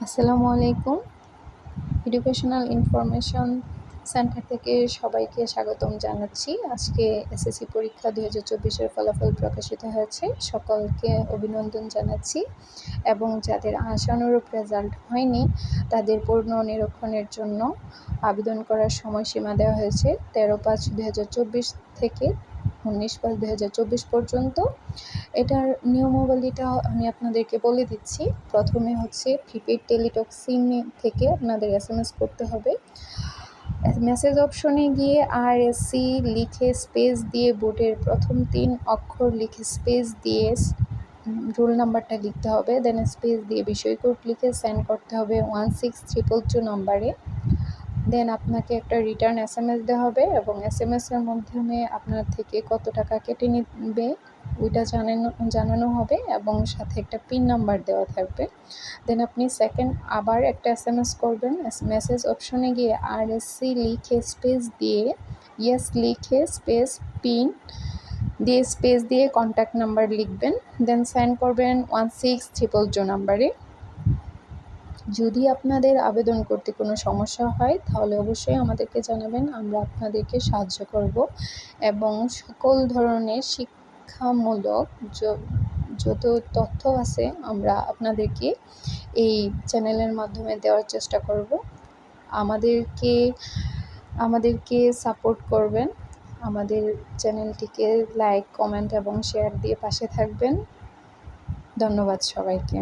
আসসালামু আলাইকুম। Educational information centre থেকে সবাইকে স্বাগতম জানাচ্ছি। আজকে এসএসসি পরীক্ষা 2024-এর ফলাফল প্রকাশিত হয়েছে। সকলকে অভিনন্দন জানাচ্ছি এবং যাদের আশানুরূপ রেজাল্ট হয়নি তাদের পুনর্নিরীক্ষণের জন্য আবেদন করার সময়সীমা দেওয়া হয়েছে 13/5/2024 থেকে 19/5/2024 পর্যন্ত। এটার নিয়মাবলীটা আমি আপনাদেরকে বলে দিচ্ছি। প্রথমে হচ্ছে প্রিপেইড টেলিটক সিম থেকে আপনাদের SMS করতে হবে। মেসেজ অপশনে গিয়ে RSC লিখে স্পেস দিয়ে বোর্ডের প্রথম 3 অক্ষর লিখে স্পেস দিয়ে রোল নাম্বারটা লিখতে হবে, দেন স্পেস দিয়ে বিষয় কোড লিখে সেন্ড করতে হবে 16222 নম্বরে। দেন আপনাকে একটা রিটার্ন SMS দেওয়া হবে এবং SMS-এর মাধ্যমে আপনার থেকে কত টাকা কেটে নেবে ওইটা জানানো হবে এবং সাথে একটা পিন নাম্বার দেওয়া থাকবে। দেন আপনি সেকেন্ড আবার একটা SMS করবেন। মেসেজ অপশনে গিয়ে RSC লিখে স্পেস দিয়ে ইয়েস লিখে স্পেস পিন দিয়ে স্পেস দিয়ে কন্ট্যাক্ট নাম্বার লিখবেন, দেন সেন্ড করবেন 16222 নাম্বারে। যদি আপনাদের আবেদন করতে কোনো সমস্যা হয় তাহলে অবশ্যই আমাদেরকে জানাবেন, আমরা আপনাদেরকে সাহায্য করব এবং সকল ধরনের শিক্ষামূলক যত তথ্য আছে আমরা আপনাদেরকে এই চ্যানেলের মাধ্যমে দেওয়ার চেষ্টা করব। আমাদেরকে সাপোর্ট করবেন, আমাদের চ্যানেলটিকে লাইক, কমেন্ট এবং শেয়ার দিয়ে পাশে থাকবেন। ধন্যবাদ সবাইকে।